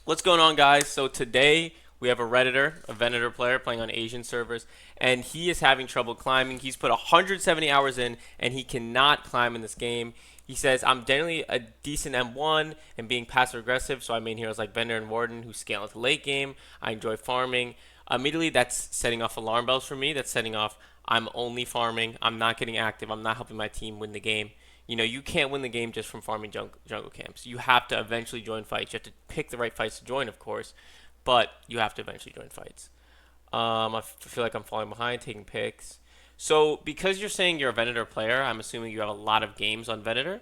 What's going on, guys? So today we have a Redditor, a Venator player playing on Asian servers, and he is having trouble climbing. He's put 170 hours in, and he cannot climb in this game. He says, I'm generally a decent M1 and being passive aggressive, so I main heroes like Venator and Warden who scale into late game. I enjoy farming. Immediately, that's setting off alarm bells for me. That's setting off, I'm only farming. I'm not getting active. I'm not helping my team win the game. You can't win the game just from farming jungle camps. You have to eventually join fights. You have to pick the right fights to join, of course, but you have to eventually join fights. I feel like I'm falling behind, taking picks. So because you're saying you're a Venator player, I'm assuming you have a lot of games on Venator,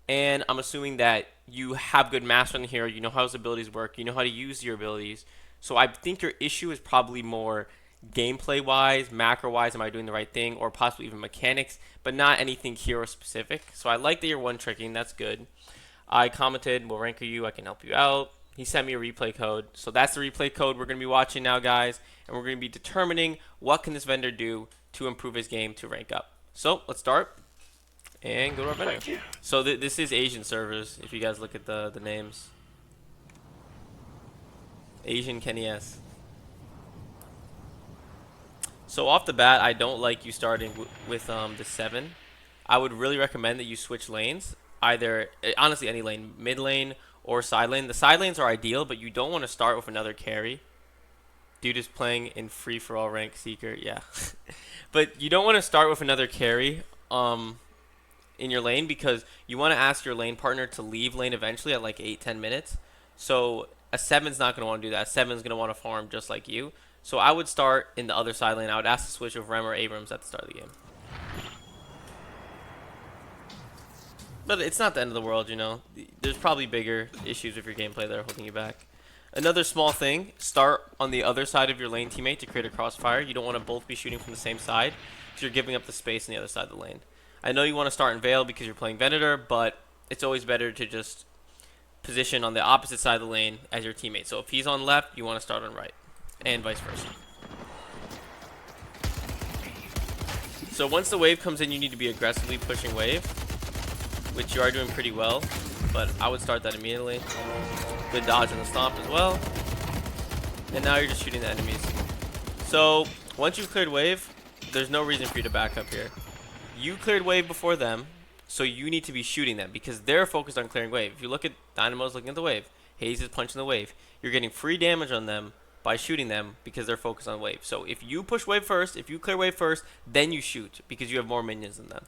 and I'm assuming that you have good master on the hero. You know how his abilities work. You know how to use your abilities. So I think your issue is probably more gameplay wise, macro wise, am I doing the right thing, or possibly even mechanics, but not anything hero specific. So I like that you're one tricking, that's good. I commented, we'll rank you, I can help you out. He sent me a replay code. So that's the replay code we're going to be watching now, guys, and we're going to be determining what can this vendor do to improve his game to rank up. So let's start and go to our vendor. So this is Asian servers, if you guys look at the names. Asian Kenny S. So off the bat, I don't like you starting with the 7. I would really recommend that you switch lanes. Either, honestly, any lane. Mid lane or side lane. The side lanes are ideal, but you don't want to start with another carry. Dude is playing in free-for-all rank Seeker, yeah. But you don't want to start with another carry in your lane because you want to ask your lane partner to leave lane eventually at like 8-10 minutes. So a 7's not going to want to do that. A 7's going to want to farm just like you. So I would start in the other side lane. I would ask to switch with Rem or Abrams at the start of the game. But it's not the end of the world, you know. There's probably bigger issues with your gameplay that are holding you back. Another small thing, start on the other side of your lane teammate to create a crossfire. You don't want to both be shooting from the same side because you're giving up the space on the other side of the lane. I know you want to start in Veil because you're playing Venator, but it's always better to just position on the opposite side of the lane as your teammate. So if he's on left, you want to start on right. And vice versa. So once the wave comes in, you need to be aggressively pushing wave, which you are doing pretty well, but I would start that immediately. Good dodge in the stomp as well. And now you're just shooting the enemies. So once you've cleared wave, there's no reason for you to back up here. You cleared wave before them, so you need to be shooting them because they're focused on clearing wave. If you look at Dynamo's looking at the wave, Hayes is punching the wave, you're getting free damage on them by shooting them because they're focused on wave. So if you push wave first, if you clear wave first, then you shoot because you have more minions than them.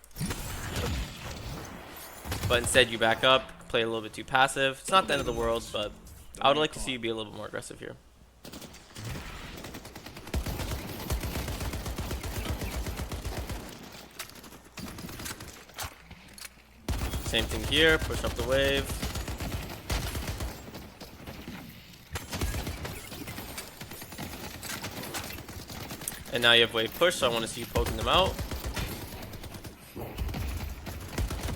But instead you back up, play a little bit too passive. It's not the end of the world, but I would like to see you be a little bit more aggressive here. Same thing here, push up the wave. And now you have wave push, so I want to see you poking them out.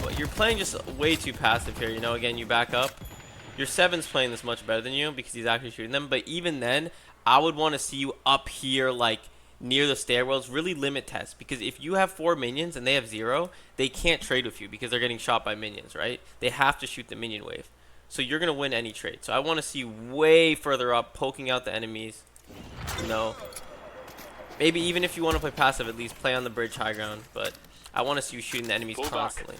But you're playing just way too passive here, you know, again, you back up. Your 7's playing this much better than you because he's actually shooting them, but even then, I would want to see you up here, like, near the stairwells, really limit test, because if you have 4 minions and they have 0, they can't trade with you because they're getting shot by minions, right? They have to shoot the minion wave. So you're going to win any trade. So I want to see you way further up, poking out the enemies, you know. Maybe even if you want to play passive, at least play on the bridge high ground. But I want to see you shooting the enemies constantly.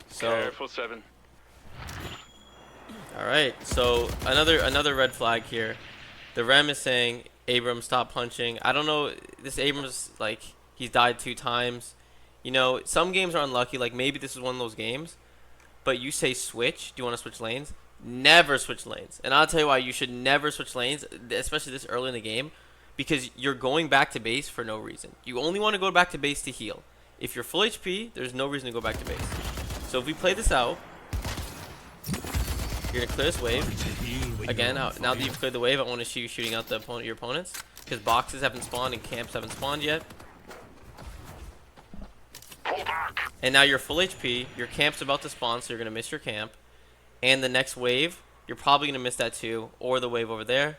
So, careful, 7. all right. So another red flag here. The Rem is saying, Abrams, stop punching. I don't know. This Abrams, like, he's died 2 times. You know, some games are unlucky. Like, maybe this is one of those games. But you say switch. Do you want to switch lanes? Never switch lanes. And I'll tell you why you should never switch lanes, especially this early in the game. Because you're going back to base for no reason. You only want to go back to base to heal. If you're full HP, there's no reason to go back to base. So if we play this out, you're going to clear this wave. Again, now that you've cleared the wave, I want to see you shooting out your opponents. Because boxes haven't spawned and camps haven't spawned yet. And now you're full HP. Your camp's about to spawn, so you're going to miss your camp. And the next wave, you're probably going to miss that too. Or the wave over there.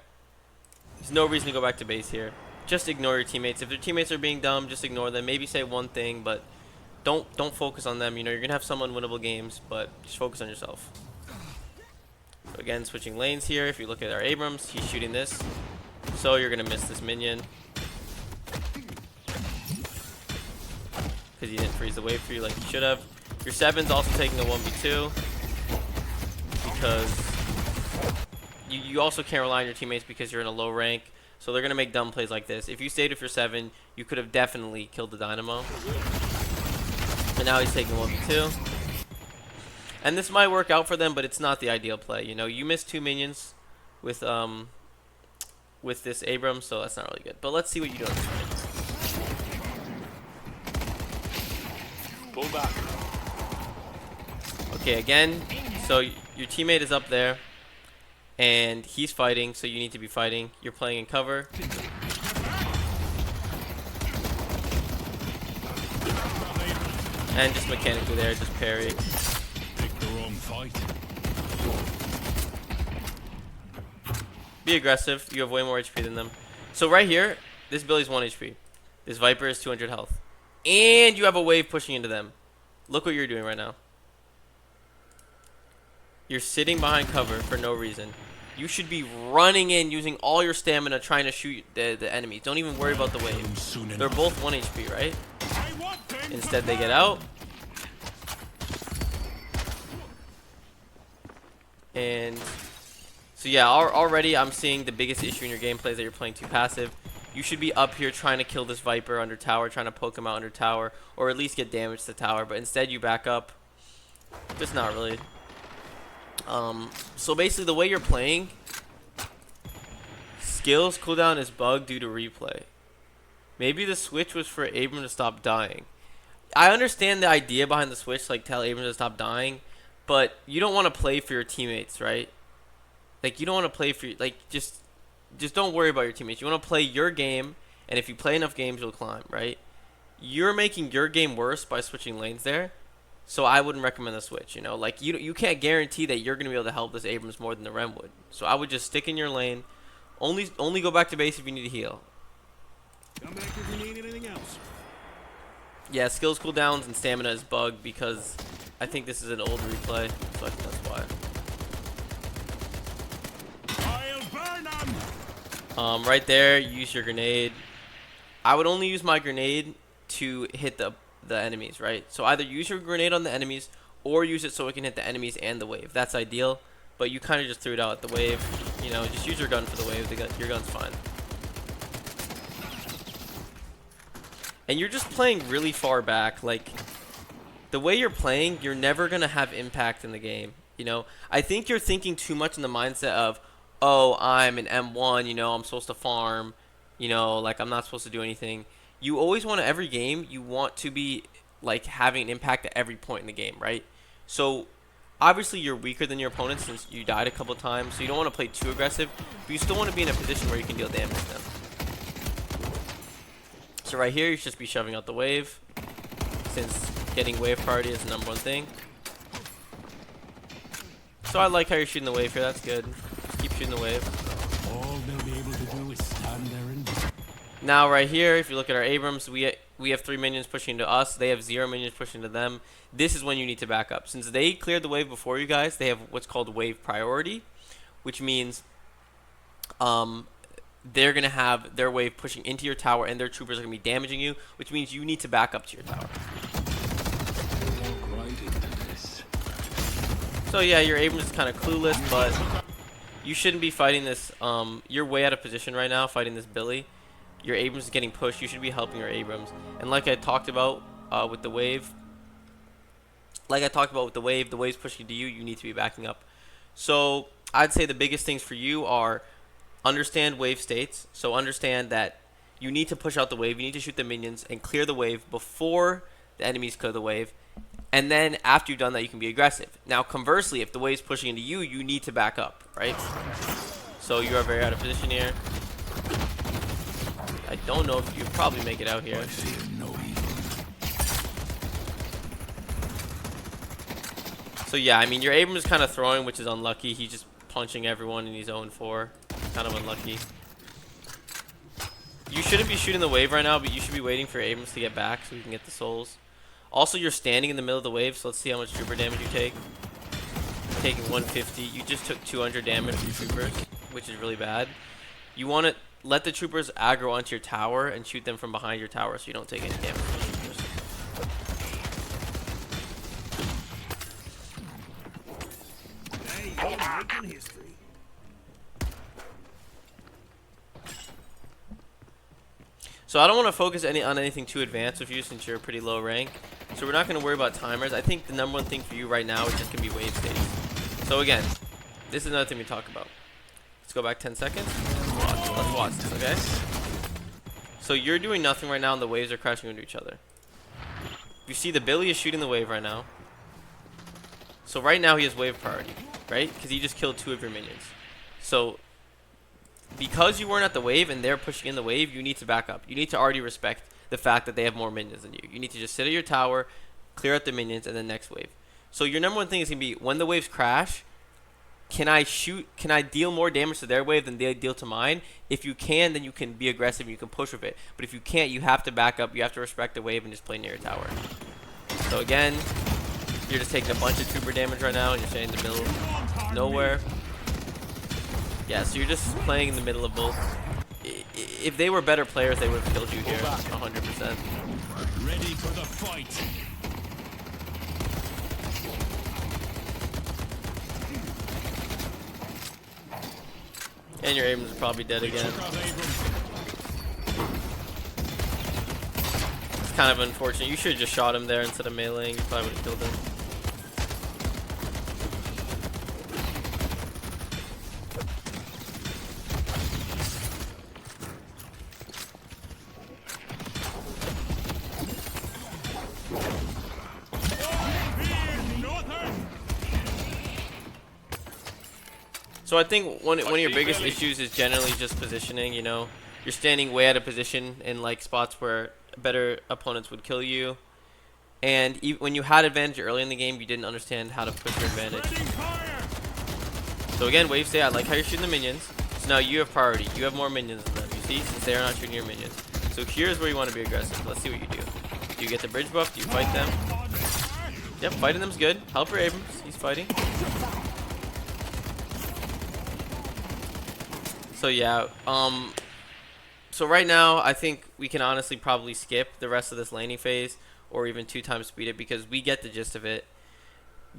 There's no reason to go back to base here. Just ignore your teammates. If their teammates are being dumb, just ignore them. Maybe say one thing, but don't focus on them. You know, you're gonna have some unwinnable games, but just focus on yourself. again, switching lanes here. If you look at our Abrams, he's shooting this. So you're going to miss this minion. Because he didn't freeze the wave for you like he should have. Your 7's also taking a 1v2. Because you also can't rely on your teammates because you're in a low rank. So they're going to make dumb plays like this. If you stayed with your 7, you could have definitely killed the Dynamo. And now he's taking 1v2. And this might work out for them, but it's not the ideal play. You know, you missed 2 minions with this Abrams, so that's not really good. But let's see what you do on this one. Pull back. Okay, again, so your teammate is up there, and he's fighting, so you need to be fighting. You're playing in cover. And just mechanically there, just parry. Be aggressive. You have way more HP than them. So right here, this Billy's 1 HP. This Viper is 200 health. And you have a wave pushing into them. Look what you're doing right now. You're sitting behind cover for no reason. You should be running in using all your stamina trying to shoot the enemies. Don't even worry about the wave. They're both 1 HP, right? Instead they get out. And so yeah, already I'm seeing the biggest issue in your gameplay is that you're playing too passive. You should be up here trying to kill this Viper under tower, trying to poke him out under tower, or at least get damage to the tower. But instead you back up. Just not really. So basically the way you're playing, skills cooldown is bugged due to replay. Maybe the switch was for Abram to stop dying. I understand the idea behind the switch, like tell Abram to stop dying, but you don't want to play for your teammates, right? Like you don't want to play for like just don't worry about your teammates. You want to play your game, and if you play enough games, you'll climb, right? You're making your game worse by switching lanes there. So I wouldn't recommend the switch, you know? Like, you can't guarantee that you're going to be able to help this Abrams more than the Rem would. So I would just stick in your lane. Only go back to base if you need to heal. Come back if you need anything else. Yeah, skills cooldowns and stamina is bugged because I think this is an old replay. So I think that's why. I'll burn 'em. Right there, use your grenade. I would only use my grenade to hit the enemies, right? So either use your grenade on the enemies or use it so it can hit the enemies and the wave. That's ideal, but you kind of just threw it out at the wave. You know, just use your gun for the wave. Your gun's fine. And you're just playing really far back. Like, the way you're playing, you're never going to have impact in the game. You know, I think you're thinking too much in the mindset of, oh, I'm an M1, you know, I'm supposed to farm, you know, like I'm not supposed to do anything. You always want to, every game, you want to be, like, having an impact at every point in the game, right? So, obviously, you're weaker than your opponents since you died a couple of times, so you don't want to play too aggressive, but you still want to be in a position where you can deal damage to them. So, right here, you should just be shoving out the wave, since getting wave priority is the #1 thing. So, I like how you're shooting the wave here. That's good. Just keep shooting the wave. All they'll be able to do is stand there and... Now right here, if you look at our Abrams, we have 3 minions pushing into us. They have 0 minions pushing into them. This is when you need to back up. Since they cleared the wave before you guys, they have what's called wave priority, which means they're going to have their wave pushing into your tower, and their troopers are going to be damaging you, which means you need to back up to your tower. So yeah, your Abrams is kind of clueless, but you shouldn't be fighting this. You're way out of position right now fighting this Billy. Your Abrams is getting pushed. You should be helping your Abrams. And like I talked about with the wave, the wave's pushing to you. You need to be backing up. So I'd say the biggest things for you are understand wave states. So understand that you need to push out the wave. You need to shoot the minions and clear the wave before the enemies clear the wave. And then after you've done that, you can be aggressive. Now, conversely, if the wave's pushing into you, you need to back up, right? So you are very out of position here. I don't know if you probably make it out here. So yeah, I mean, your Abrams is kind of throwing, which is unlucky. He's just punching everyone and he's 0-4. Kind of unlucky. You shouldn't be shooting the wave right now, but you should be waiting for your Abrams to get back so you can get the souls. Also, you're standing in the middle of the wave, so let's see how much trooper damage you take. taking 150. You just took 200 damage from troopers, which is really bad. You want to let the troopers aggro onto your tower and shoot them from behind your tower so you don't take any damage from the troopers. Hey, you're making history. So I don't want to focus on anything too advanced with you since you're pretty low rank. So we're not going to worry about timers. I think the number one thing for you right now is just going to be wave states. So again, this is another thing we talk about. Let's go back 10 seconds. Let's watch this, okay? So you're doing nothing right now and the waves are crashing into each other. You see the Billy is shooting the wave right now. So right now he has wave priority, right? Because he just killed 2 of your minions. So because you weren't at the wave and they're pushing in the wave, you need to back up. You need to already respect the fact that they have more minions than you. You need to just sit at your tower, clear out the minions, and then next wave. So your number one thing is going to be, when the waves crash, can I deal more damage to their wave than they deal to mine? If you can, then you can be aggressive and you can push with it. But if you can't, you have to back up. You have to respect the wave and just play near your tower. So again, you're just taking a bunch of trooper damage right now and you're staying in the middle of nowhere. Yeah, so you're just playing in the middle of both. If they were better players, they would have killed you here 100%. Ready for the fight. And your Abrams is probably dead again. It's kind of unfortunate. You should have just shot him there instead of meleeing. You probably would have killed him. So I think one of your biggest issues is generally just positioning. You know, you're standing way out of position in like spots where better opponents would kill you, and when you had advantage early in the game, you didn't understand how to push your advantage. So again, wave stay. I like how you're shooting the minions. So now you have priority. You have more minions than them. You see, since they are not shooting your minions. So here's where you want to be aggressive. Let's see what you do. Do you get the bridge buff? Do you fight them? Yep, fighting them's good. Help for Abrams. He's fighting. So yeah, so right now I think we can honestly probably skip the rest of this laning phase or even 2 times speed it because we get the gist of it.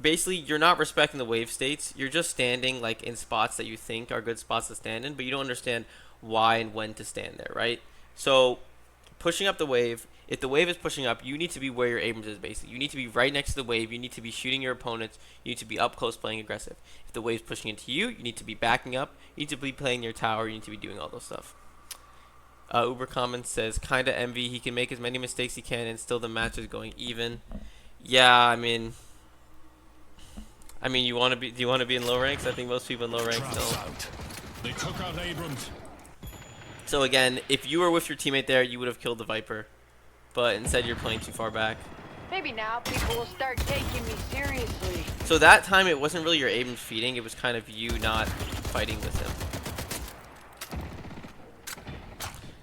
Basically, you're not respecting the wave states. You're just standing like in spots that you think are good spots to stand in, but you don't understand why and when to stand there, right? So pushing up the wave, if the wave is pushing up, you need to be where your Abrams is basically. You need to be right next to the wave. You need to be shooting your opponents. You need to be up close playing aggressive. If the wave's pushing into you, you need to be backing up. You need to be playing your tower. You need to be doing all those stuff. Uber Comments says, kinda envy. He can make as many mistakes he can and still the match is going even. Yeah, I mean you want to be, do you want to be in low ranks? I think most people in low ranks don't. They took out Abrams. So again, if you were with your teammate there, you would have killed the Viper. But instead you're playing too far back. Maybe now people will start taking me seriously. So that time it wasn't really your Abrams feeding, it was kind of you not fighting with him.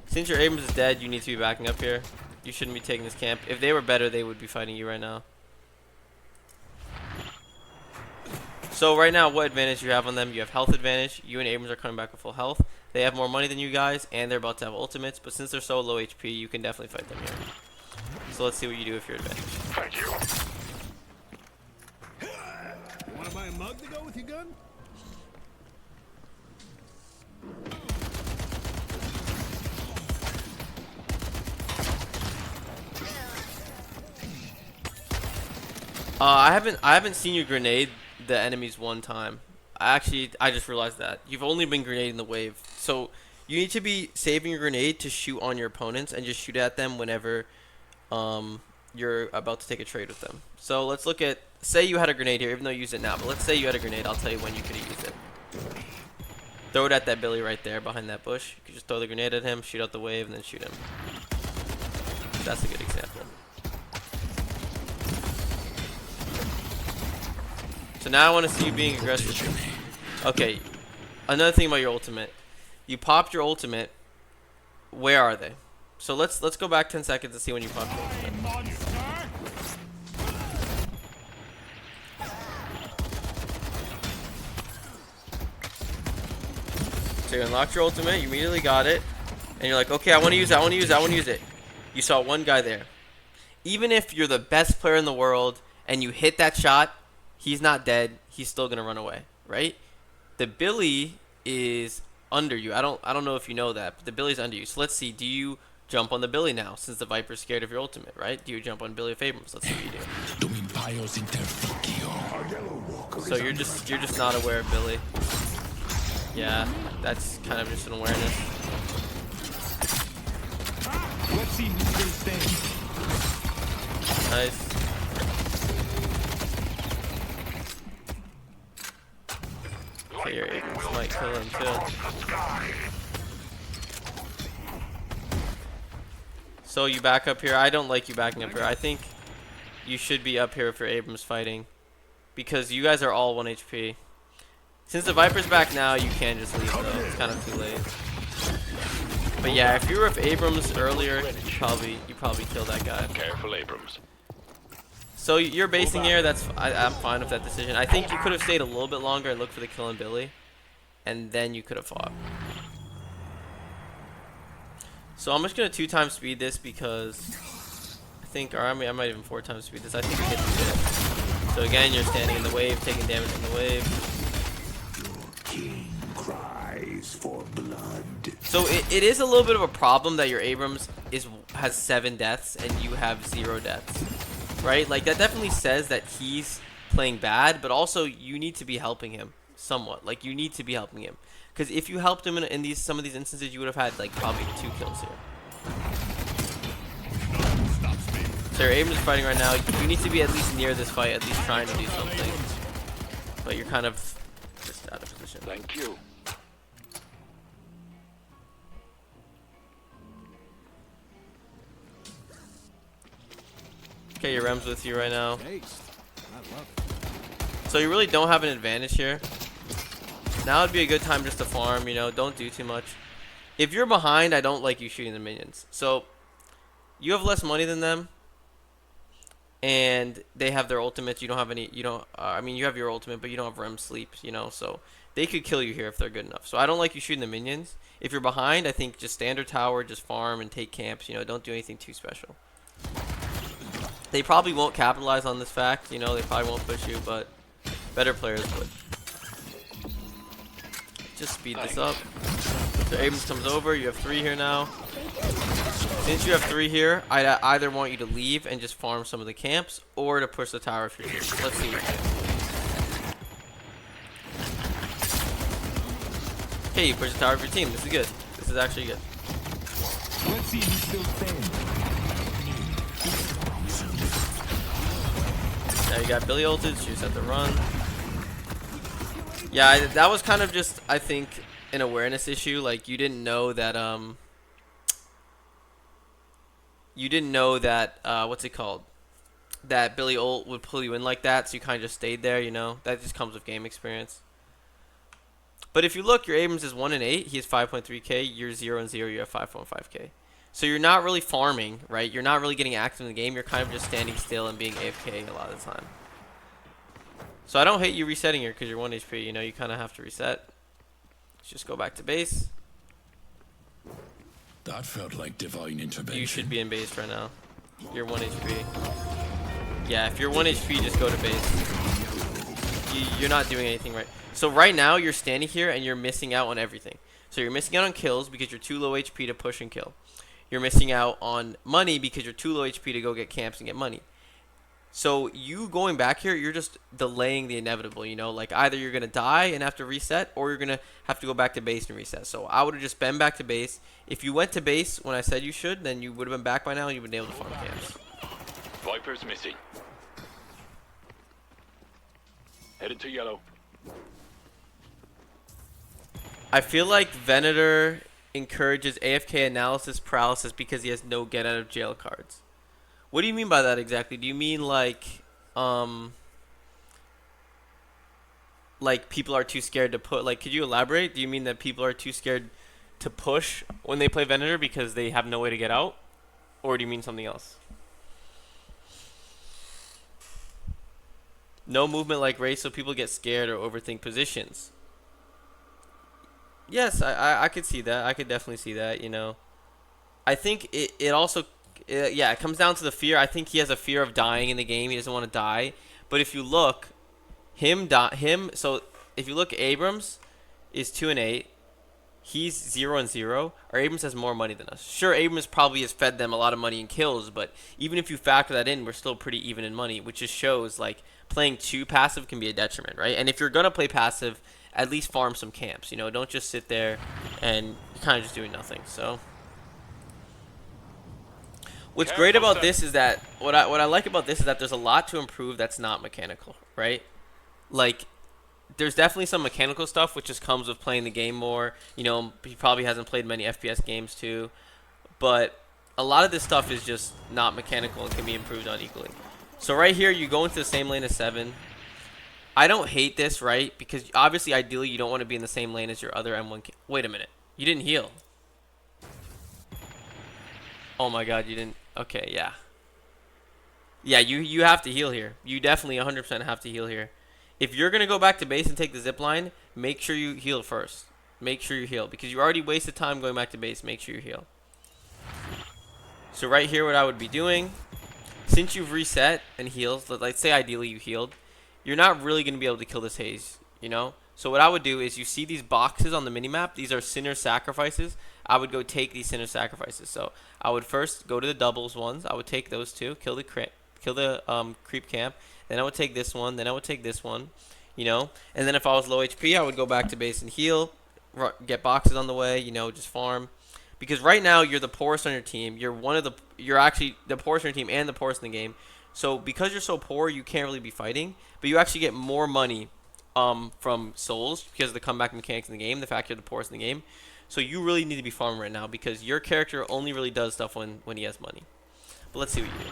Since your Abrams is dead, you need to be backing up here. You shouldn't be taking this camp. If they were better, they would be fighting you right now. So right now, what advantage you have on them? You have health advantage. You and Abrams are coming back with full health. They have more money than you guys, and they're about to have ultimates. But since they're so low HP, you can definitely fight them here. So let's see what you do with your advantage. Thank you. You want to buy a mug to go with your gun? I haven't seen you grenade the enemies one time. I just realized that you've only been grenading the wave. So you need to be saving your grenade to shoot on your opponents and just shoot at them whenever you're about to take a trade with them. So let's look at, say you had a grenade here, even though you use it now, but let's say you had a grenade. I'll tell you when you could have used it. Throw it at that Billy right there behind that bush. You could just throw the grenade at him, shoot out the wave, and then shoot him. That's a good example. So now I want to see you being aggressive. Okay, another thing about your ultimate. You popped your ultimate. Where are they? So let's go back 10 seconds and see when you popped your ultimate. So you unlocked your ultimate, you immediately got it, and you're like, okay, I want to use it, I want to use it, I want to use it. You saw one guy there. Even if you're the best player in the world and you hit that shot, he's not dead. He's still gonna run away, right? The Billy is under you. I don't know if you know that, but the Billy's under you. So let's see. Do you jump on the Billy now, since the Viper's scared of your ultimate, right? Do you jump on Billy of Abrams? Let's see what you do. So you're just not aware of Billy. Yeah, that's kind of just an awareness. Let's see who still stands. Nice. Okay, your Abrams might kill him too. So you back up here. I don't like you backing up here. I think you should be up here for Abrams fighting, because you guys are all 1 HP. Since the Viper's back now, you can just leave though. It's kind of too late. But yeah, if you were with Abrams earlier, you probably killed that guy. Careful, Abrams. So you're basing here. I'm fine with that decision. I think you could have stayed a little bit longer and looked for the kill on Billy, and then you could have fought. So I'm just gonna 2x speed this, because I think, or I might even 4x speed this. I think it hit the shit. So again, you're standing in the wave, taking damage from the wave. King cries for blood. So it is a little bit of a problem that your Abrams has 7 deaths and you have 0 deaths, right? Like, that definitely says that he's playing bad, but also you need to be helping him somewhat. Like, you need to be helping him, because if you helped him in some of these instances, you would have had like probably 2 kills here. So your Abrams is fighting right now. You need to be at least near this fight, at least trying to do something, but you're kind of just out of position. Thank you. Okay, your Rem's with you right now. Taste. I love it. So you really don't have an advantage here. Now would be a good time just to farm, you know, don't do too much. If you're behind, I don't like you shooting the minions. So you have less money than them, and they have their ultimates. You don't have any, I mean, you have your ultimate, but you don't have Rem sleep, you know, so they could kill you here if they're good enough. So I don't like you shooting the minions. If you're behind, I think just standard tower, just farm and take camps, you know, don't do anything too special. They probably won't capitalize on this fact, you know, they probably won't push you, but better players would. Just speed this up. So Abrams comes over, you have 3 here now. Since you have 3 here, I'd either want you to leave and just farm some of the camps, or to push the tower if you're here. Let's see what you do. Okay, you push the tower for your team. This is good. This is actually good. Let's see who still stands. Now you got Billy ulted, so you just have to run. Yeah, that was kind of just, I think, an awareness issue. Like, you didn't know that, what's it called? That Billy ult would pull you in like that, so you kind of just stayed there, you know? That just comes with game experience. But if you look, your Abrams is 1 and 8, he has 5.3k, you're 0 and 0, you have 5.5k. So you're not really farming, right? You're not really getting active in the game, you're kind of just standing still and being AFK a lot of the time. So I don't hate you resetting here because you're 1 HP, you know, you kind of have to reset. Let's just go back to base. That felt like divine intervention. You should be in base right now. You're 1 HP. Yeah, if you're 1 HP, just go to base. You're not doing anything right. So right now, you're standing here and you're missing out on everything. So you're missing out on kills because you're too low HP to push and kill. You're missing out on money because you're too low HP to go get camps and get money. So you going back here, you're just delaying the inevitable, you know, like either you're going to die and have to reset, or you're going to have to go back to base and reset. So I would have just been back to base. If you went to base when I said you should, then you would have been back by now and you would have been able to farm camps. Viper's missing. Headed to yellow. I feel like Venator encourages AFK analysis paralysis because he has no get out of jail cards. What do you mean by that exactly? Do you mean like people are too scared to put, like, could you elaborate? Do you mean that people are too scared to push when they play Venator because they have no way to get out? Or do you mean something else? No movement like race, so people get scared or overthink positions. Yes, I could see that. I could definitely see that. I think it also, yeah, it comes down to the fear. I think he has a fear of dying in the game. He doesn't want to die. But if you look, so if you look, Abrams is 2-8. He's 0-0. Our Abrams has more money than us. Sure, Abrams probably has fed them a lot of money in kills, but even if you factor that in, we're still pretty even in money, which just shows like playing too passive can be a detriment, right? And if you're gonna play passive, at least farm some camps. Don't just sit there and you're kind of just doing nothing. So, what's great Careful, about sir. this is that what I like about this is that there's a lot to improve that's not mechanical, right? Like, there's definitely some mechanical stuff which just comes with playing the game more. He probably hasn't played many FPS games too, but a lot of this stuff is just not mechanical and can be improved on equally. So right here, you go into the same lane as 7. I don't hate this, right? Because obviously, ideally, you don't want to be in the same lane as your other M1. Wait a minute, you didn't heal. Oh my God, you didn't. Okay, yeah. Yeah, you have to heal here. You definitely 100% have to heal here. If you're going to go back to base and take the zip line, make sure you heal first. Make sure you heal. Because you already wasted time going back to base. Make sure you heal. So right here, what I would be doing, since you've reset and healed, let's say ideally you healed, you're not really going to be able to kill this haze, So what I would do is you see these boxes on the minimap. These are sinner sacrifices. I would go take these sinner sacrifices. So I would first go to the doubles ones. I would take those two, kill the creep camp. Then I would take this one. Then I would take this one, And then if I was low HP, I would go back to base and heal, get boxes on the way, just farm. Because right now you're the poorest on your team. You're actually the poorest on your team and the poorest in the game. So because you're so poor, you can't really be fighting. But you actually get more money from souls because of the comeback mechanics in the game. The fact you're the poorest in the game. So you really need to be farming right now because your character only really does stuff when he has money. But let's see what you do.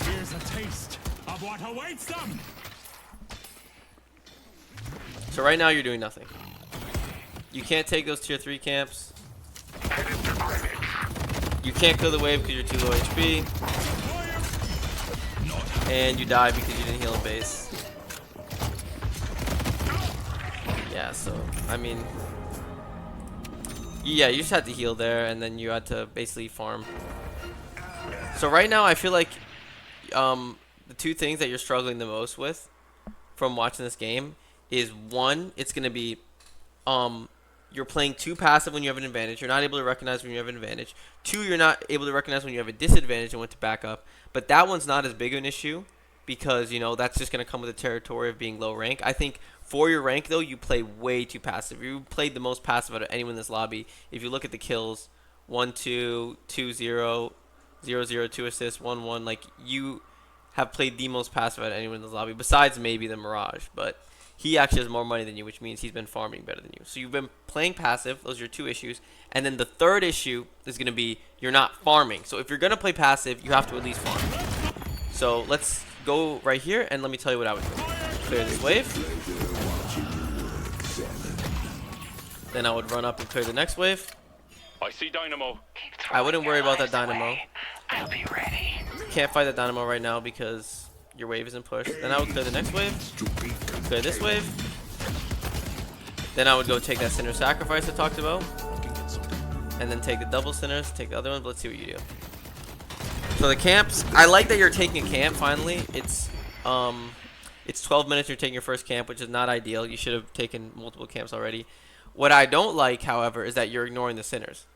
Here's a taste of what awaits them. So right now you're doing nothing. You can't take those tier 3 camps. You can't kill the wave because you're too low HP. And you die because you didn't heal in base. Yeah, so, I mean, yeah, you just had to heal there, and then you had to basically farm. So right now, I feel like the two things that you're struggling the most with from watching this game is, one, it's going to be you're playing too passive when you have an advantage. You're not able to recognize when you have an advantage. 2, you're not able to recognize when you have a disadvantage and went to back up. But that one's not as big of an issue because, that's just going to come with the territory of being low rank. I think for your rank, though, you play way too passive. You played the most passive out of anyone in this lobby. If you look at the kills, 1-2, 2-0, 0-0, 2 assists, 1-1, like, you have played the most passive out of anyone in this lobby, besides maybe the Mirage. But he actually has more money than you, which means he's been farming better than you. So you've been playing passive. Those are your 2 issues. And then the third issue is going to be you're not farming. So if you're going to play passive, you have to at least farm. So let's go right here, and let me tell you what I would do. Clear this wave. Then I would run up and clear the next wave. I see Dynamo. I wouldn't worry about that Dynamo. I'll be ready. Can't fight that Dynamo right now because your wave isn't pushed. Then I would clear the next wave. Clear this wave. Then I would go take that Sinner Sacrifice I talked about. And then take the double Sinners, take the other ones. Let's see what you do. So the camps, I like that you're taking a camp finally. It's 12 minutes you're taking your first camp, which is not ideal. You should have taken multiple camps already. What I don't like, however, is that you're ignoring the Sinners.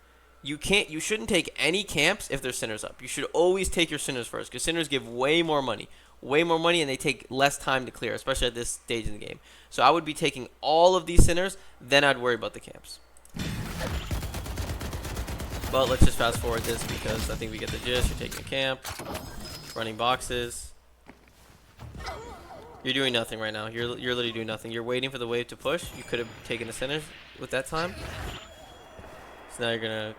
You shouldn't take any camps if there's Sinners up. You should always take your Sinners first because Sinners give way more money, and they take less time to clear, especially at this stage in the game. So I would be taking all of these Sinners, then I'd worry about the camps. But let's just fast forward this because I think we get the gist. You're taking a camp, running boxes. You're doing nothing right now. You're literally doing nothing. You're waiting for the wave to push. You could have taken the Sinners with that time. So now you're gonna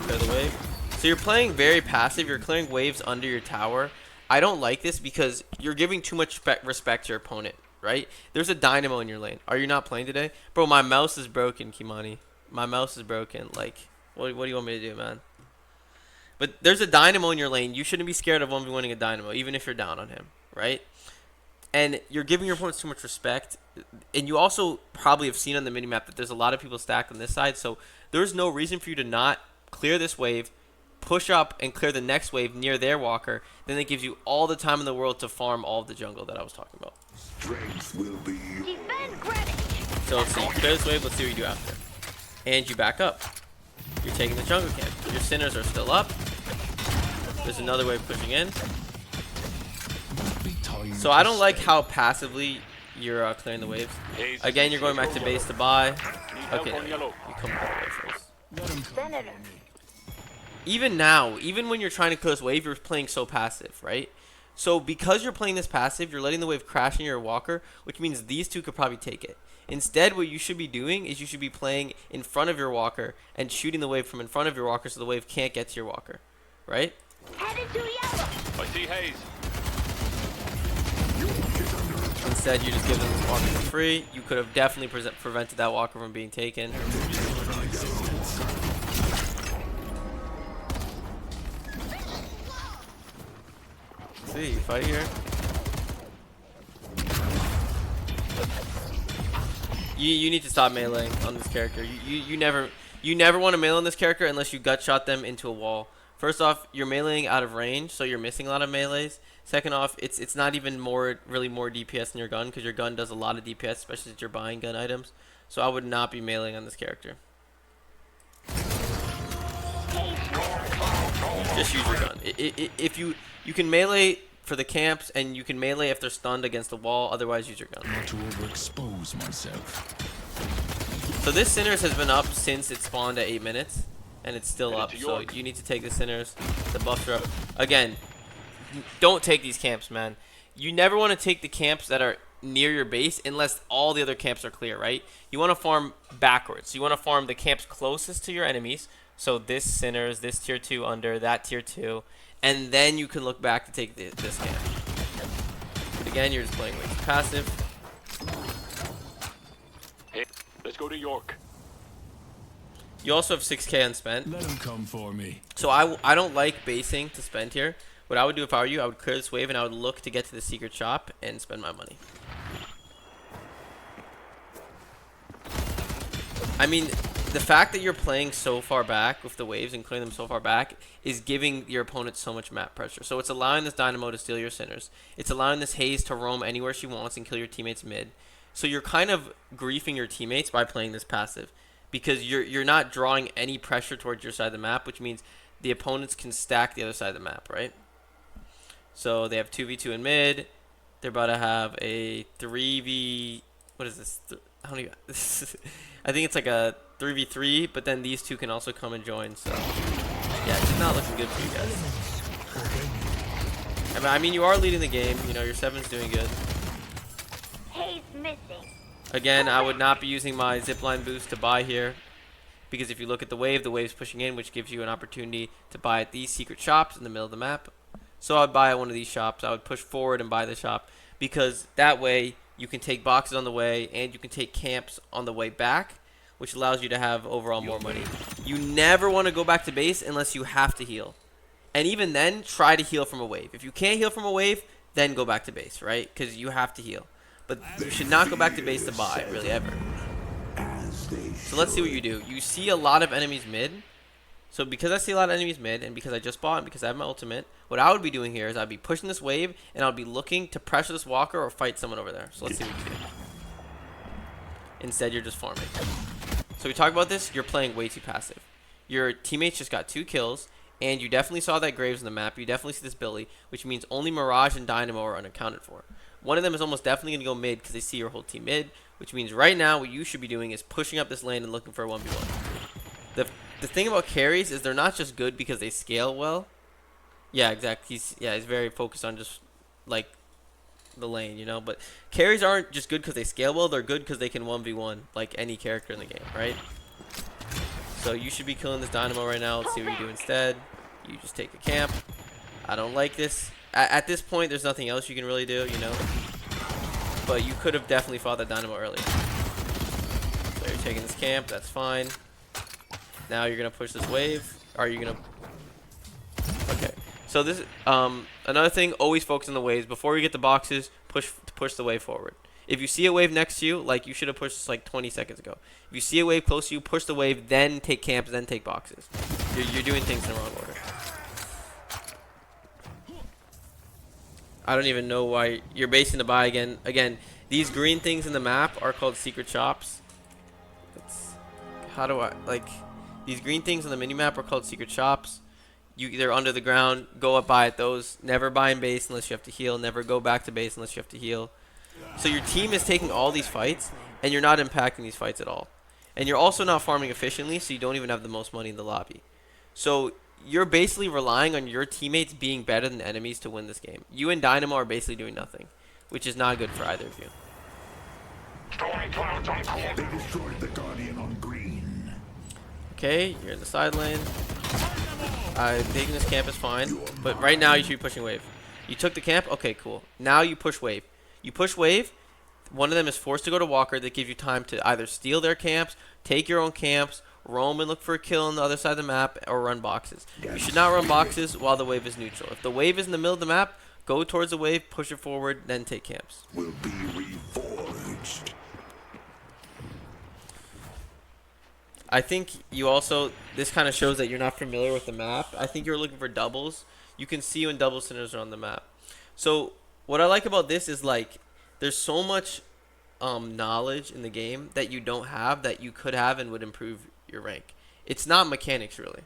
clear the wave. So you're playing very passive. You're clearing waves under your tower. I don't like this because you're giving too much respect to your opponent, right? There's a Dynamo in your lane. Are you not playing today? Bro, my mouse is broken, Kimani. My mouse is broken. Like, what do you want me to do, man? But there's a Dynamo in your lane. You shouldn't be scared of 1v1ing a Dynamo, even if you're down on him, right? And you're giving your opponents too much respect. And you also probably have seen on the minimap that there's a lot of people stacked on this side. So there's no reason for you to not clear this wave, push up, and clear the next wave near their walker. Then it gives you all the time in the world to farm all of the jungle that I was talking about. Strength will be Defend Greenwich. So let's see. You clear this wave. Let's see what you do after. And you back up. You're taking the jungle camp. Your Sinners are still up. There's another wave pushing in. So I don't like how passively you're clearing the waves. Again, you're going back to base to buy. Okay, there you come all the way first. Venator. Even now, even when you're trying to clear this wave, you're playing so passive, right? So because you're playing this passive, you're letting the wave crash in your walker, which means these two could probably take it. Instead, what you should be doing is you should be playing in front of your walker and shooting the wave from in front of your walker so the wave can't get to your walker, right? Headed to yellow. I see haze. Instead, you just give them this walker for free. You could have definitely prevented that walker from being taken. See, fight here. You need to stop meleeing on this character. You never want to melee on this character unless you gut shot them into a wall. First off, you're meleeing out of range, so you're missing a lot of melees. Second off, it's not even really more DPS than your gun, because your gun does a lot of DPS, especially if you're buying gun items. So I would not be meleeing on this character. Just use your gun. If you can melee for the camps, and you can melee if they're stunned against the wall. Otherwise, use your gun. Not to overexpose myself. So this Sinners has been up since it spawned at 8 minutes, and it's still up. So you need to take the Sinners. The buffs are up. Again, don't take these camps, man. You never want to take the camps that are near your base unless all the other camps are clear, right? You want to farm backwards. You want to farm the camps closest to your enemies. So this Sinners, this tier 2 under, that tier 2. And then you can look back to take this camp. But again, you're just playing way too passive. Hey, let's go to York. You also have 6k unspent. Let him come for me. So I don't like basing to spend here. What I would do if I were you, I would clear this wave and I would look to get to the secret shop and spend my money. I mean, the fact that you're playing so far back with the waves and clearing them so far back is giving your opponent so much map pressure. So it's allowing this Dynamo to steal your Sinners. It's allowing this Haze to roam anywhere she wants and kill your teammates mid. So you're kind of griefing your teammates by playing this passive, because you're not drawing any pressure towards your side of the map, which means the opponents can stack the other side of the map, right? So they have 2v2 in mid. They're about to have a 3v... What is this? How many... I think it's like a 3v3, but then these two can also come and join, so... Yeah, it's not looking good for you guys. I mean, you are leading the game. You know, your 7's doing good. Haze missing. Again, I would not be using my zipline boost to buy here, because if you look at the wave's pushing in, which gives you an opportunity to buy at these secret shops in the middle of the map. So I'd buy at one of these shops. I would push forward and buy the shop, because that way you can take boxes on the way and you can take camps on the way back, which allows you to have overall more money. You never want to go back to base unless you have to heal. And even then, try to heal from a wave. If you can't heal from a wave, then go back to base, right? Because you have to heal. But you should not go back to base to buy, really, ever. So let's see what you do. You see a lot of enemies mid. So because I see a lot of enemies mid, and because I just bought and because I have my ultimate, what I would be doing here is I'd be pushing this wave, and I'd be looking to pressure this walker or fight someone over there. So let's see what you do. Instead, you're just farming. So we talk about this, you're playing way too passive. Your teammates just got 2 kills, and you definitely saw that Graves on the map. You definitely see this Billy, which means only Mirage and Dynamo are unaccounted for. One of them is almost definitely going to go mid because they see your whole team mid, which means right now what you should be doing is pushing up this lane and looking for a 1v1. The thing about carries is they're not just good because they scale well. Yeah, exactly. He's very focused on just like the lane, you know. But carries aren't just good because they scale well. They're good because they can 1v1 like any character in the game, right? So you should be killing this Dynamo right now. Let's see what you do instead. You just take a camp. I don't like this. At this point, there's nothing else you can really do, you know. But you could have definitely fought that Dynamo earlier. So you're taking this camp. That's fine. Now you're going to push this wave. Or you're going to... So this another thing, always focus on the waves. Before you get the boxes, push the wave forward. If you see a wave next to you, like you should have pushed this like 20 seconds ago. If you see a wave close to you, push the wave, then take camps, then take boxes. You're doing things in the wrong order. I don't even know why you're basing the buy again. Again, these green things in the map are called secret shops. How do I, like, these green things on the minimap are called secret shops. They're under the ground. Go up buy at those. Never buy in base unless you have to heal. Never go back to base unless you have to heal. So your team is taking all these fights, and you're not impacting these fights at all. And you're also not farming efficiently, so you don't even have the most money in the lobby. So you're basically relying on your teammates being better than enemies to win this game. You and Dynamo are basically doing nothing, which is not good for either of you. They destroyed the Guardian on green. Okay, you're in the side lane. Taking this camp is fine, but right now you should be pushing wave. You took the camp? Okay, cool. Now you push wave. You push wave, one of them is forced to go to Walker. That gives you time to either steal their camps, take your own camps, roam and look for a kill on the other side of the map, or run boxes. You should not run boxes while the wave is neutral. If the wave is in the middle of the map, go towards the wave, push it forward, then take camps. Will be reforged. I think you also, this kind of shows that you're not familiar with the map. I think you're looking for doubles. You can see when double centers are on the map. So what I like about this is, like, there's so much knowledge in the game that you don't have that you could have and would improve your rank. It's not mechanics, really.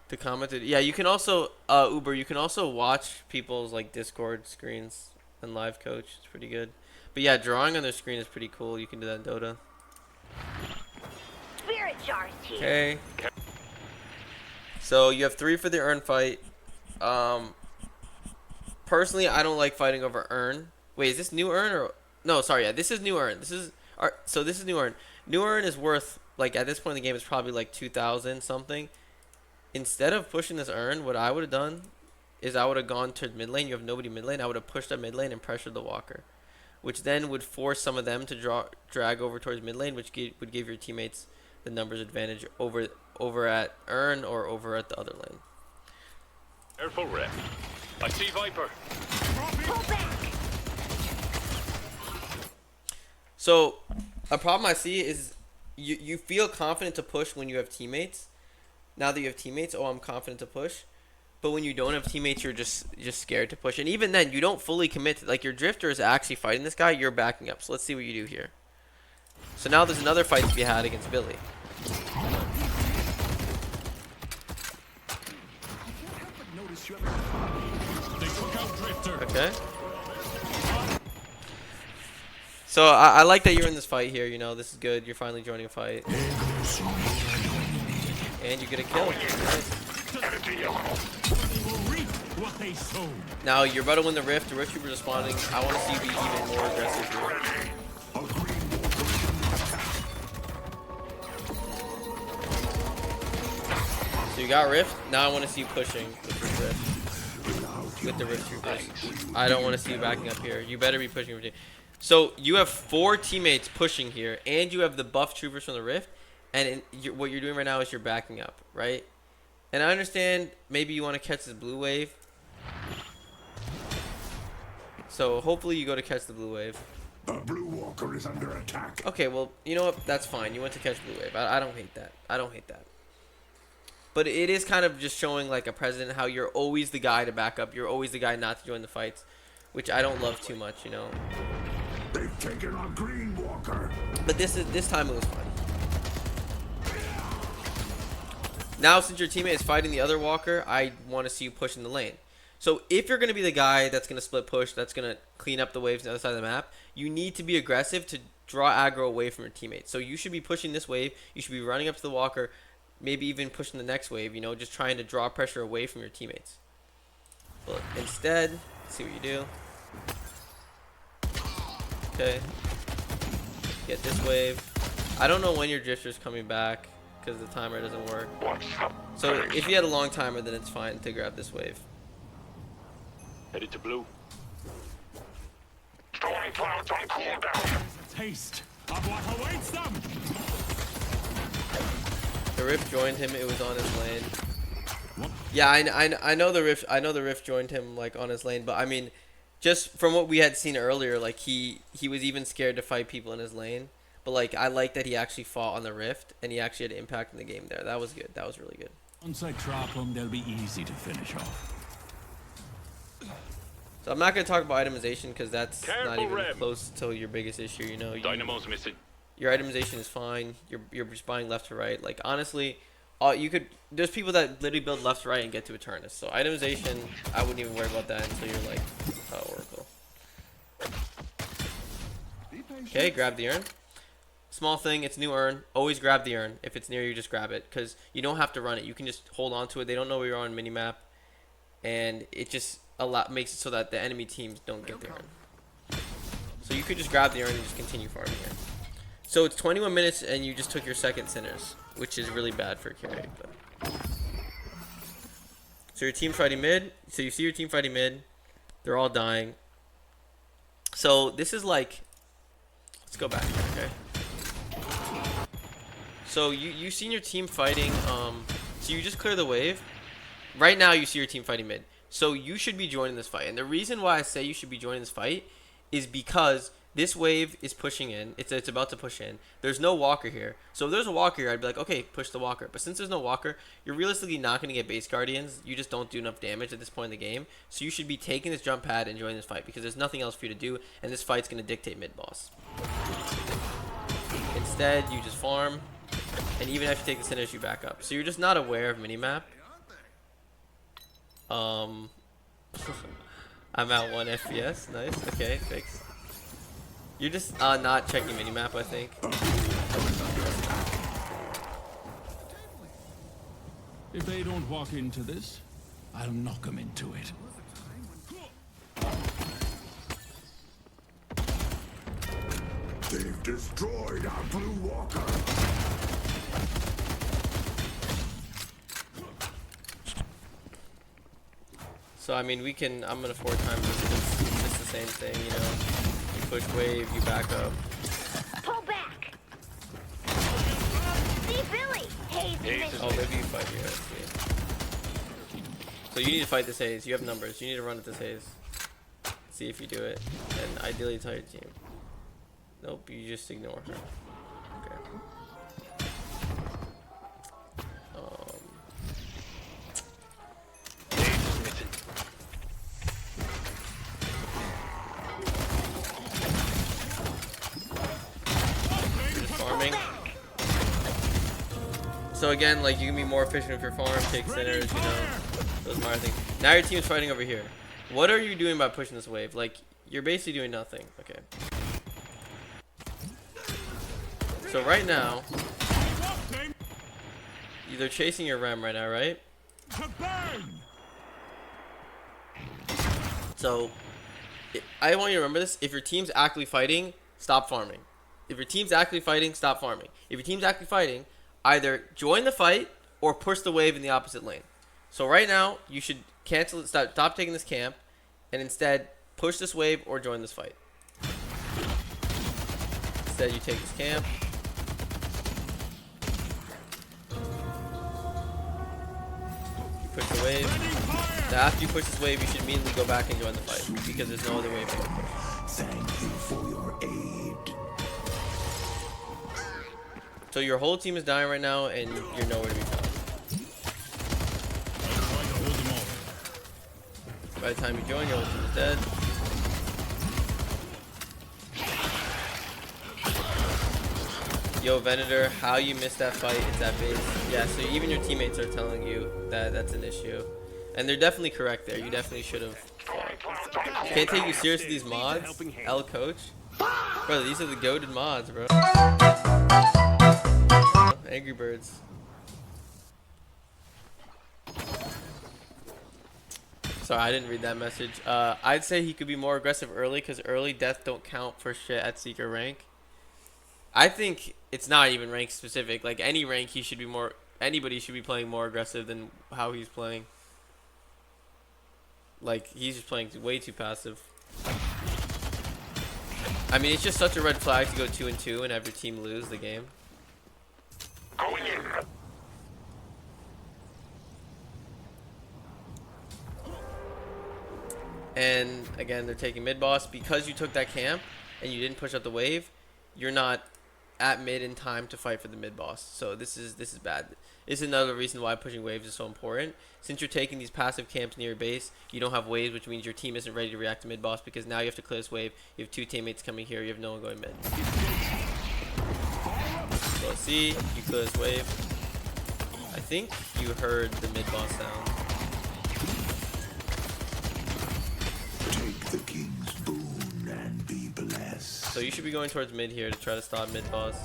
The commented, yeah, you can also, Uber, you can also watch people's, like, Discord screens and live coach. It's pretty good. But yeah, drawing on their screen is pretty cool. You can do that in Dota. Spirit jars here. Okay. So you have 3 for the urn fight. Personally, I don't like fighting over urn. Wait, is this new urn or no? Sorry, yeah, this is new urn. This is so this is new urn. New urn is worth, like, at this point in the game, it's probably like 2,000 something. Instead of pushing this urn, what I would have done is I would have gone to mid lane. You have nobody mid lane. I would have pushed up mid lane and pressured the walker, which then would force some of them to drag over towards mid lane, which would give your teammates the numbers advantage over at urn or over at the other lane. Careful, Rep. I see Viper. Pull back. So a problem I see is you feel confident to push when you have teammates. Now that you have teammates, oh, I'm confident to push. But when you don't have teammates, you're just scared to push. And even then, you don't fully commit to, like, your drifter is actually fighting this guy, you're backing up. So let's see what you do here. So now there's another fight to be had against Billy. Okay. So I like that you're in this fight here. You know, this is good. You're finally joining a fight. And you get a kill. Nice. Now you're about to win the rift. The rift troopers are spawning. I want to see you be even more aggressive here. So you got rift. Now I want to see you pushing with the rift. With the rift troopers. I don't want to see you backing up here. You better be pushing. So you have 4 teammates pushing here, and you have the buff troopers from the rift. And what you're doing right now is you're backing up, right? And I understand maybe you want to catch this blue wave. So hopefully you go to catch the blue wave. The blue walker is under attack. Okay, well, you know what? That's fine. You went to catch blue wave. I don't hate that. I don't hate that. But it is kind of just showing, like, a president, how you're always the guy to back up. You're always the guy not to join the fights, which I don't love too much, you know. They've taken on green walker. But this time it was fun. Now, since your teammate is fighting the other walker, I want to see you push in the lane. So if you're going to be the guy that's going to split push, that's going to clean up the waves on the other side of the map, you need to be aggressive to draw aggro away from your teammates. So you should be pushing this wave. You should be running up to the walker, maybe even pushing the next wave, you know, just trying to draw pressure away from your teammates. But instead, let's see what you do. Okay. Get this wave. I don't know when your drifter's coming back, because the timer doesn't work. So if you had a long timer, then it's fine to grab this wave. Headed to blue. Storm clouds on cooldown. Taste of what awaits them. The Rift joined him. It was on his lane. Yeah, I know the Rift. I know the Rift joined him like on his lane, but I mean, just from what we had seen earlier, like he was even scared to fight people in his lane. But like I like that he actually fought on the Rift and he actually had impact in the game there. That was good. That was really good. Once I trap them, they'll be easy to finish off. So I'm not gonna talk about itemization because that's Careful, not even Rem. close to your biggest issue. You know, Dynamo's missing. your itemization is fine. You're just buying left to right. Like honestly, you could. There's people that literally build left to right and get to Eternus. So itemization, I wouldn't even worry about that until you're like Oracle. Okay, grab the urn. Small thing, it's new urn. Always grab the urn. If it's near you, just grab it because you don't have to run it. You can just hold on to it. They don't know where you're on minimap, and it just makes it so that the enemy teams don't get the urn. So you could just grab the urn and just continue farming here. So it's 21 minutes and you just took your second sinners, which is really bad for a carry. But. So your team's fighting mid. So you see your team fighting mid. They're all dying. So this is like, let's go back here, okay? So you've seen your team fighting, so you just clear the wave. Right now you see your team fighting mid. So you should be joining this fight. And the reason why I say you should be joining this fight is because this wave is pushing in. It's about to push in. There's no walker here. So if there's a walker here, I'd be like, okay, push the walker. But since there's no walker, you're realistically not going to get base guardians. You just don't do enough damage at this point in the game. So you should be taking this jump pad and joining this fight because there's nothing else for you to do. And this fight's going to dictate mid boss. Instead, you just farm. And even after you take the sinners, you back up. So you're just not aware of minimap. I'm at 1 FPS. Nice. Okay, fixed. You're just not checking minimap, I think. If they don't walk into this, I'll knock them into it. They've destroyed our blue walker. So I mean, we can. I'm gonna 4 times this. It's just the same thing, you know. You push wave, you back up. Pull back. See Billy. Hey, Oh, maybe you fight here. Let's see. So you need to fight this haze. You have numbers. You need to run at this haze. See if you do it, and ideally tell your team. Nope, you just ignore her. Okay. So again, like you can be more efficient with your farm, take sinners, you know, those minor things. Now your team's fighting over here. What are you doing by pushing this wave? Like you're basically doing nothing. Okay. So right now, they're chasing your Rem right now, right? So I want you to remember this. If your team's actively fighting, stop farming. If your team's actively fighting, stop farming. If your team's actively fighting, either join the fight or push the wave in the opposite lane. So right now, you should cancel it, stop taking this camp, and instead push this wave or join this fight. Instead, you take this camp. You push the wave. Now after you push this wave, you should immediately go back and join the fight because there's no other way to push. Thank you for your aid. So your whole team is dying right now, and you're nowhere to be found. By the time you join, your whole team is dead. Yo, Venator, how you missed that fight? It's that base. Yeah, so even your teammates are telling you that that's an issue. And they're definitely correct there. You definitely should have fought. Can't take you seriously, these mods. L coach. Bro, these are the goated mods, bro. Angry Birds. Sorry, I didn't read that message. I'd say he could be more aggressive early because early death don't count for shit at Seeker rank. I think it's not even rank specific. Like any rank, he should be more. Anybody should be playing more aggressive than how he's playing. Like he's just playing way too passive. I mean, it's just such a red flag to go 2-2 and have your team lose the game. Going in. And again, they're taking mid boss. Because you took that camp and you didn't push up the wave, you're not at mid in time to fight for the mid boss. So this is bad. This is another reason why pushing waves is so important. Since you're taking these passive camps near your base, you don't have waves, which means your team isn't ready to react to mid boss, because now you have to clear this wave. You have 2 teammates coming here. You have no one going mid. So let's see. You clear this wave. I think you heard the mid boss sound. Take the king's boon and be blessed. So you should be going towards mid here to try to stop mid boss.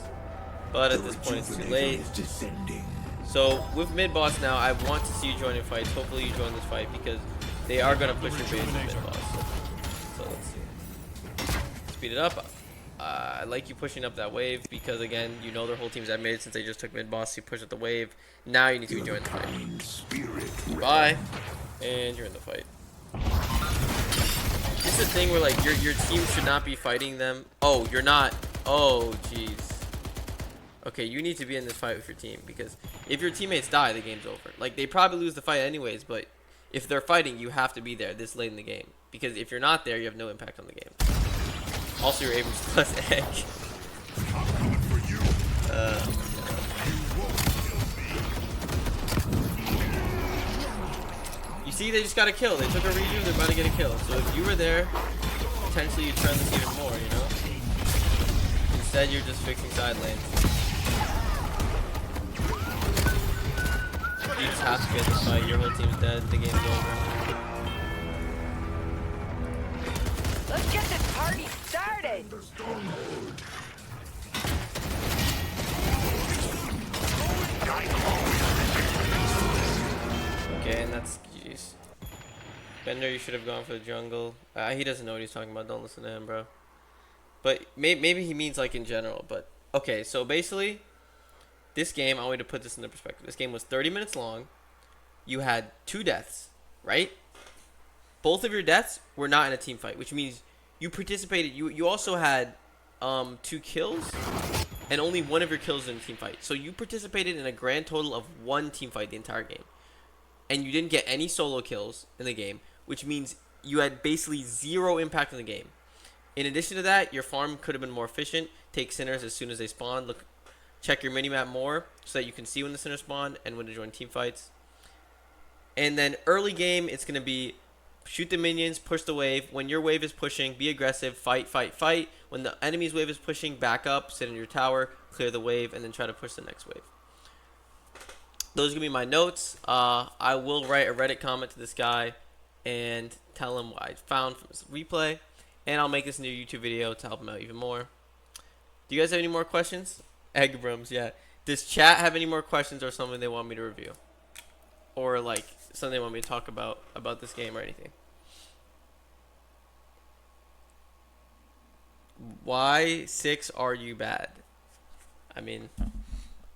But at this point it's too late. Is descending. So with mid boss now, I want to see you join in fights. Hopefully you join this fight, because they are going to push your base with mid boss. So let's see. Speed it up. I like you pushing up that wave, because again, you know their whole team's at mid since they just took mid boss. You push up the wave. Now you need to be joining the fight. Kind spirit. Bye. And you're in the fight. This is the thing where like your team should not be fighting them. Oh, you're not. Oh, jeez. Okay, you need to be in this fight with your team, because if your teammates die, the game's over. Like, they probably lose the fight anyways, but if they're fighting, you have to be there this late in the game, because if you're not there, you have no impact on the game. Also, you're able to plus egg. You see, they just got a kill. They took a redo, they're about to get a kill. So if you were there, potentially you turn this even more, you know? Instead, you're just fixing side lanes. You just have to get this fight. Your whole team's dead. The game's over. Let's get this party started. Okay, and that's jeez. Bender, you should have gone for the jungle. He doesn't know what he's talking about. Don't listen to him, bro. But maybe he means like in general. But okay, so basically, this game, I want you to put this into perspective. This game was 30 minutes long. You had 2 deaths, right? Both of your deaths were not in a team fight, which means you participated. You also had 2 kills, and only one of your kills in a team fight. So you participated in a grand total of 1 team fight the entire game, and you didn't get any solo kills in the game, which means you had basically 0 impact in the game. In addition to that, your farm could have been more efficient. Take sinners as soon as they spawn. Check your minimap more so that you can see when the sinners spawn and when to join team fights. And then early game, it's going to be shoot the minions, push the wave. When your wave is pushing, be aggressive, fight, fight, fight. When the enemy's wave is pushing, back up, sit in your tower, clear the wave, and then try to push the next wave. Those are going to be my notes. I will write a Reddit comment to this guy and tell him what I found from his replay. And I'll make this into a YouTube video to help him out even more. Do you guys have any more questions? Eggrums, yeah. Does chat have any more questions or something they want me to review? Or like something they want me to talk about this game or anything? Why 6 are you bad? I mean,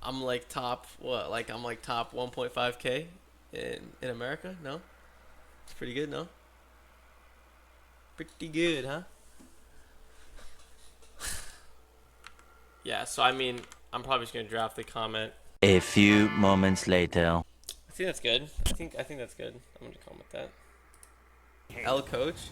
I'm like top what? Like I'm like top 1.5k in America? No? It's pretty good, no? Pretty good, huh? Yeah, so I mean, I'm probably just gonna draft the comment. A few moments later. I think that's good. I think that's good. I'm gonna comment that. L coach.